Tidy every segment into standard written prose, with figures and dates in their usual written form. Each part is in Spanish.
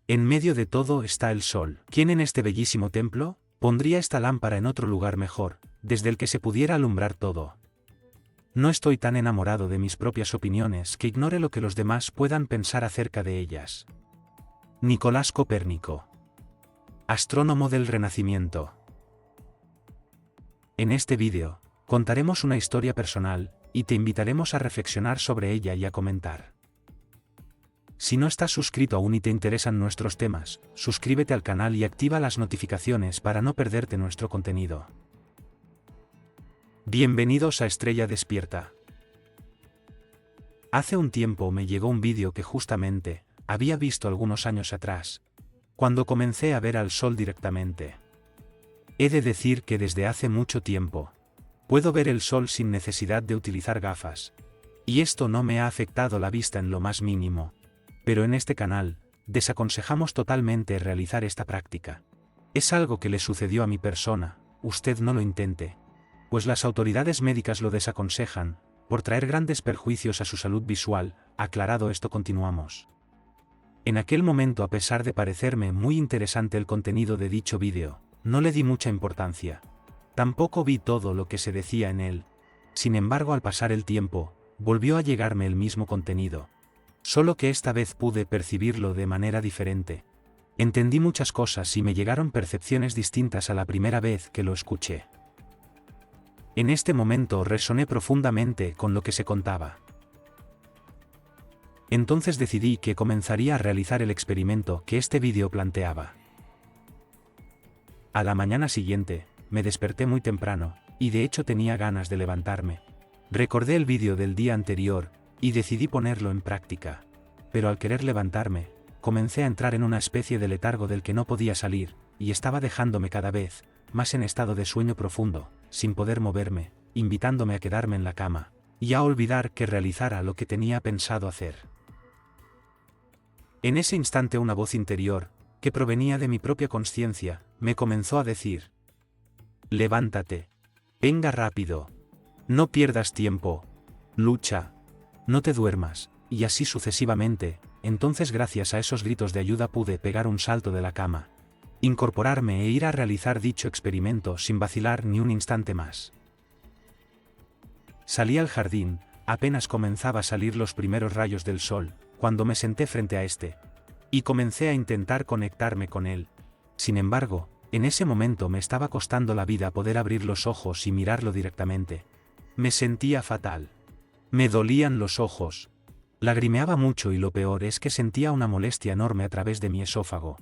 En medio de todo está el sol. ¿Quién en este bellísimo templo pondría esta lámpara en otro lugar mejor, desde el que se pudiera alumbrar todo? No estoy tan enamorado de mis propias opiniones que ignore lo que los demás puedan pensar acerca de ellas. Nicolás Copérnico. Astrónomo del Renacimiento. En este vídeo, contaremos una historia personal, y te invitaremos a reflexionar sobre ella y a comentar. Si no estás suscrito aún y te interesan nuestros temas, suscríbete al canal y activa las notificaciones para no perderte nuestro contenido. Bienvenidos a Estrella Despierta. Hace un tiempo me llegó un vídeo que justamente había visto algunos años atrás, cuando comencé a ver al sol directamente. He de decir que desde hace mucho tiempo puedo ver el sol sin necesidad de utilizar gafas, y esto no me ha afectado la vista en lo más mínimo. Pero en este canal, desaconsejamos totalmente realizar esta práctica. Es algo que le sucedió a mi persona, usted no lo intente, pues las autoridades médicas lo desaconsejan, por traer grandes perjuicios a su salud visual. Aclarado esto, continuamos. En aquel momento, a pesar de parecerme muy interesante el contenido de dicho vídeo, no le di mucha importancia. Tampoco vi todo lo que se decía en él. Sin embargo, al pasar el tiempo, volvió a llegarme el mismo contenido. Solo que esta vez pude percibirlo de manera diferente. Entendí muchas cosas y me llegaron percepciones distintas a la primera vez que lo escuché. En este momento resoné profundamente con lo que se contaba. Entonces decidí que comenzaría a realizar el experimento que este vídeo planteaba. A la mañana siguiente, me desperté muy temprano, y de hecho tenía ganas de levantarme. Recordé el vídeo del día anterior, y decidí ponerlo en práctica. Pero al querer levantarme, comencé a entrar en una especie de letargo del que no podía salir, y estaba dejándome cada vez más en estado de sueño profundo, sin poder moverme, invitándome a quedarme en la cama, y a olvidar que realizara lo que tenía pensado hacer. En ese instante una voz interior, que provenía de mi propia conciencia, me comenzó a decir: levántate, venga rápido, no pierdas tiempo, lucha, no te duermas, y así sucesivamente. Entonces, gracias a esos gritos de ayuda, pude pegar un salto de la cama, incorporarme e ir a realizar dicho experimento sin vacilar ni un instante más. Salí al jardín, apenas comenzaba a salir los primeros rayos del sol, cuando me senté frente a este, y comencé a intentar conectarme con él. Sin embargo, en ese momento me estaba costando la vida poder abrir los ojos y mirarlo directamente. Me sentía fatal. Me dolían los ojos. Lagrimeaba mucho y lo peor es que sentía una molestia enorme a través de mi esófago.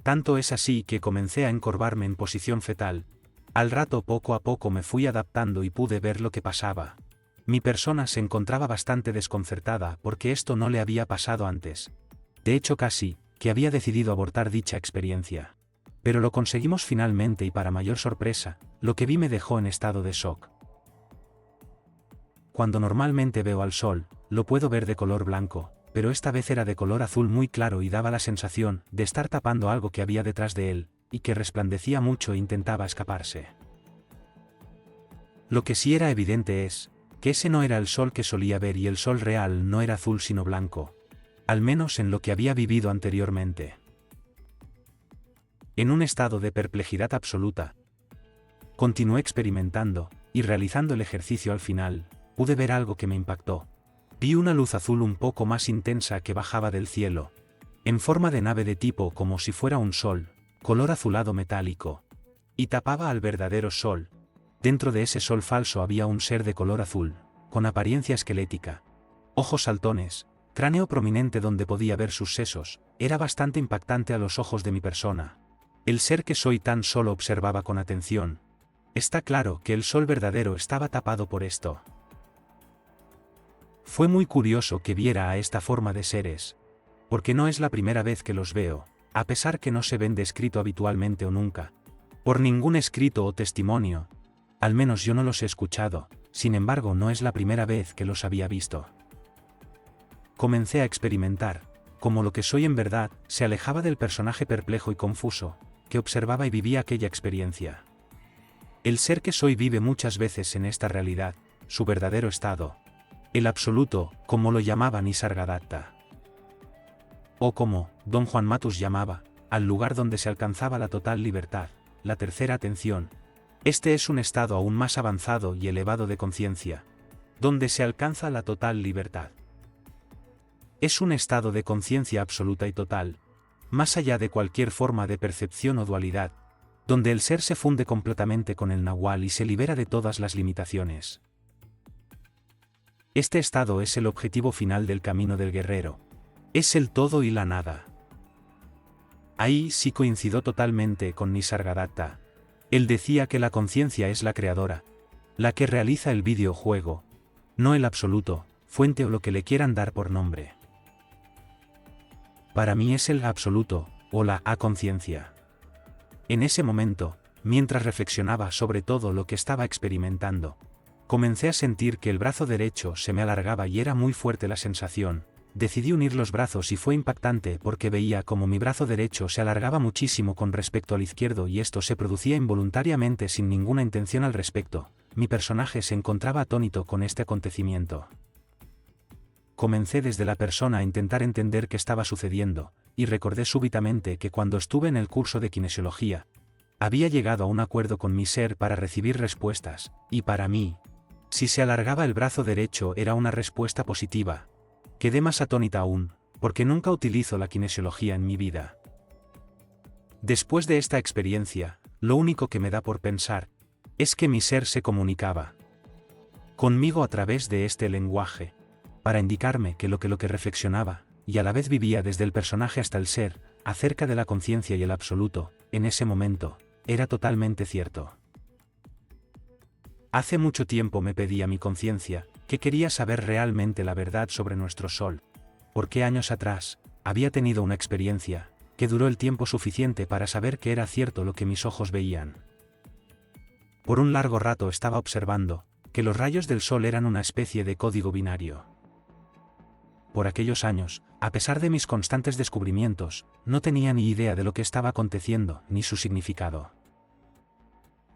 Tanto es así que comencé a encorvarme en posición fetal. Al rato, poco a poco me fui adaptando y pude ver lo que pasaba. Mi persona se encontraba bastante desconcertada porque esto no le había pasado antes. De hecho, casi que había decidido abortar dicha experiencia. Pero lo conseguimos finalmente y, para mayor sorpresa, lo que vi me dejó en estado de shock. Cuando normalmente veo al sol, lo puedo ver de color blanco, pero esta vez era de color azul muy claro y daba la sensación de estar tapando algo que había detrás de él, y que resplandecía mucho e intentaba escaparse. Lo que sí era evidente es que ese no era el sol que solía ver, y el sol real no era azul sino blanco, al menos en lo que había vivido anteriormente. En un estado de perplejidad absoluta, continué experimentando y realizando el ejercicio. Al final, pude ver algo que me impactó. Vi una luz azul un poco más intensa que bajaba del cielo, en forma de nave de tipo como si fuera un sol, color azulado metálico, y tapaba al verdadero sol. Dentro de ese sol falso había un ser de color azul, con apariencia esquelética, ojos saltones, cráneo prominente donde podía ver sus sesos. Era bastante impactante a los ojos de mi persona. El ser que soy tan solo observaba con atención. Está claro que el sol verdadero estaba tapado por esto. Fue muy curioso que viera a esta forma de seres, porque no es la primera vez que los veo, a pesar que no se ven descrito habitualmente o nunca por ningún escrito o testimonio. Al menos yo no los he escuchado. Sin embargo, no es la primera vez que los había visto. Comencé a experimentar cómo lo que soy en verdad se alejaba del personaje perplejo y confuso que observaba y vivía aquella experiencia. El ser que soy vive muchas veces en esta realidad su verdadero estado, el absoluto, como lo llamaba Nisargadatta. o como Don Juan Matus llamaba, al lugar donde se alcanzaba la total libertad, la tercera atención. Este es un estado aún más avanzado y elevado de conciencia, donde se alcanza la total libertad. Es un estado de conciencia absoluta y total, más allá de cualquier forma de percepción o dualidad, donde el ser se funde completamente con el Nahual y se libera de todas las limitaciones. Este estado es el objetivo final del camino del guerrero. Es el todo y la nada. Ahí sí coincidió totalmente con Nisargadatta. Él decía que la conciencia es la creadora, la que realiza el videojuego, no el absoluto, fuente o lo que le quieran dar por nombre. Para mí es el absoluto, o la conciencia. En ese momento, mientras reflexionaba sobre todo lo que estaba experimentando, comencé a sentir que el brazo derecho se me alargaba y era muy fuerte la sensación. Decidí unir los brazos y fue impactante porque veía como mi brazo derecho se alargaba muchísimo con respecto al izquierdo y esto se producía involuntariamente sin ninguna intención al respecto. Mi personaje se encontraba atónito con este acontecimiento. Comencé desde la persona a intentar entender qué estaba sucediendo, y recordé súbitamente que cuando estuve en el curso de kinesiología, había llegado a un acuerdo con mi ser para recibir respuestas, y para mí, si se alargaba el brazo derecho era una respuesta positiva. Quedé más atónita aún, porque nunca utilizo la kinesiología en mi vida. Después de esta experiencia, lo único que me da por pensar, es que mi ser se comunicaba conmigo a través de este lenguaje, para indicarme que lo que reflexionaba, y a la vez vivía desde el personaje hasta el ser, acerca de la conciencia y el absoluto, en ese momento, era totalmente cierto. Hace mucho tiempo me pedí a mi conciencia, que quería saber realmente la verdad sobre nuestro Sol, porque años atrás, había tenido una experiencia, que duró el tiempo suficiente para saber que era cierto lo que mis ojos veían. Por un largo rato estaba observando, que los rayos del Sol eran una especie de código binario. Por aquellos años, a pesar de mis constantes descubrimientos, no tenía ni idea de lo que estaba aconteciendo, ni su significado.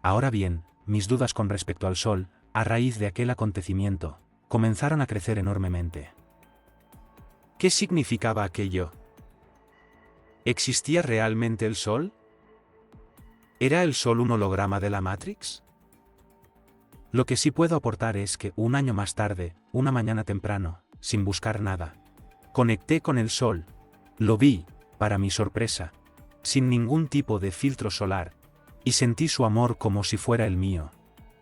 Ahora bien, mis dudas con respecto al Sol, a raíz de aquel acontecimiento, comenzaron a crecer enormemente. ¿Qué significaba aquello? ¿Existía realmente el Sol? ¿Era el Sol un holograma de la Matrix? Lo que sí puedo aportar es que, un año más tarde, una mañana temprano, sin buscar nada, conecté con el Sol. Lo vi, para mi sorpresa, sin ningún tipo de filtro solar, y sentí su amor como si fuera el mío.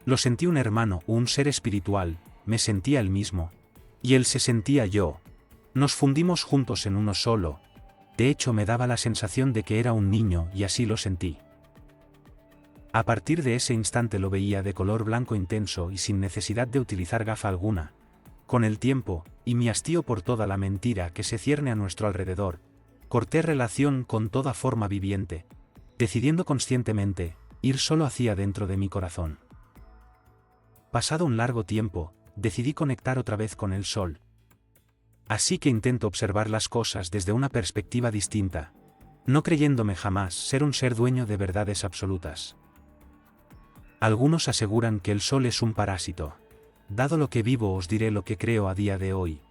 Lo sentí un hermano, un ser espiritual, me sentía el mismo. Y él se sentía yo. Nos fundimos juntos en uno solo. De hecho me daba la sensación de que era un niño y así lo sentí. A partir de ese instante lo veía de color blanco intenso y sin necesidad de utilizar gafa alguna. Con el tiempo, y mi hastío por toda la mentira que se cierne a nuestro alrededor, corté relación con toda forma viviente, decidiendo conscientemente, ir solo hacia dentro de mi corazón. Pasado un largo tiempo, decidí conectar otra vez con el Sol. Así que intento observar las cosas desde una perspectiva distinta, no creyéndome jamás ser un ser dueño de verdades absolutas. Algunos aseguran que el Sol es un parásito. Dado lo que vivo os diré lo que creo a día de hoy.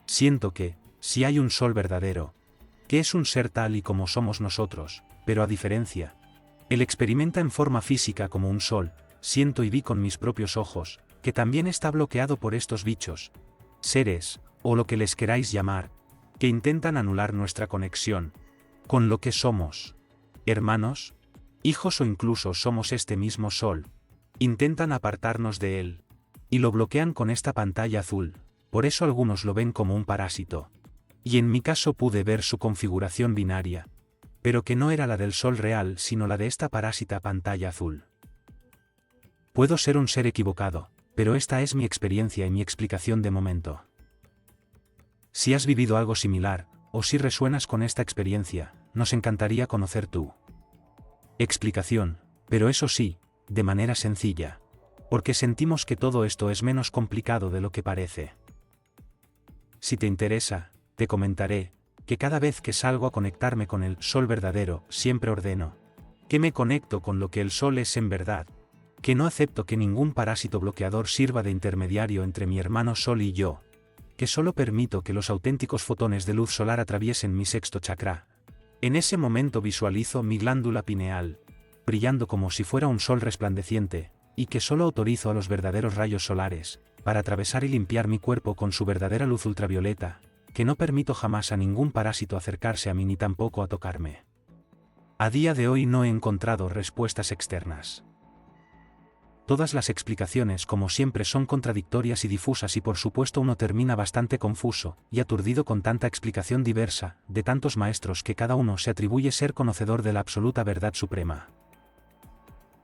Siento que, si hay un Sol verdadero, que es un ser tal y como somos nosotros, pero a diferencia, él experimenta en forma física como un Sol, siento y vi con mis propios ojos, que también está bloqueado por estos bichos, seres, o lo que les queráis llamar, que intentan anular nuestra conexión con lo que somos, hermanos, hijos o incluso somos este mismo Sol. Intentan apartarnos de él, y lo bloquean con esta pantalla azul, por eso algunos lo ven como un parásito. Y en mi caso pude ver su configuración binaria, pero que no era la del Sol real sino la de esta parásita pantalla azul. Puedo ser un ser equivocado, pero esta es mi experiencia y mi explicación de momento. Si has vivido algo similar, o si resuenas con esta experiencia, nos encantaría conocer tu explicación, pero eso sí, de manera sencilla, porque sentimos que todo esto es menos complicado de lo que parece. Si te interesa, te comentaré, que cada vez que salgo a conectarme con el Sol verdadero, siempre ordeno, que me conecto con lo que el Sol es en verdad, que no acepto que ningún parásito bloqueador sirva de intermediario entre mi hermano Sol y yo, que solo permito que los auténticos fotones de luz solar atraviesen mi sexto chakra. En ese momento visualizo mi glándula pineal, brillando como si fuera un sol resplandeciente, y que solo autorizo a los verdaderos rayos solares, para atravesar y limpiar mi cuerpo con su verdadera luz ultravioleta, que no permito jamás a ningún parásito acercarse a mí ni tampoco a tocarme. A día de hoy no he encontrado respuestas externas. Todas las explicaciones, como siempre, son contradictorias y difusas, y por supuesto uno termina bastante confuso y aturdido con tanta explicación diversa, de tantos maestros que cada uno se atribuye ser conocedor de la absoluta verdad suprema.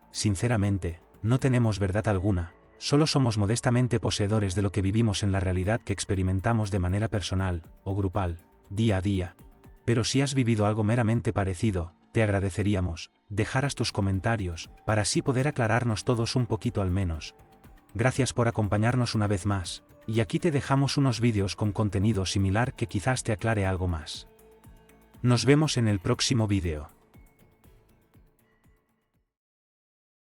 Sinceramente, no tenemos verdad alguna, solo somos modestamente poseedores de lo que vivimos en la realidad que experimentamos de manera personal, o grupal, día a día. Pero si has vivido algo meramente parecido, te agradeceríamos dejaras tus comentarios, para así poder aclararnos todos un poquito al menos. Gracias por acompañarnos una vez más, y aquí te dejamos unos vídeos con contenido similar que quizás te aclare algo más. Nos vemos en el próximo vídeo.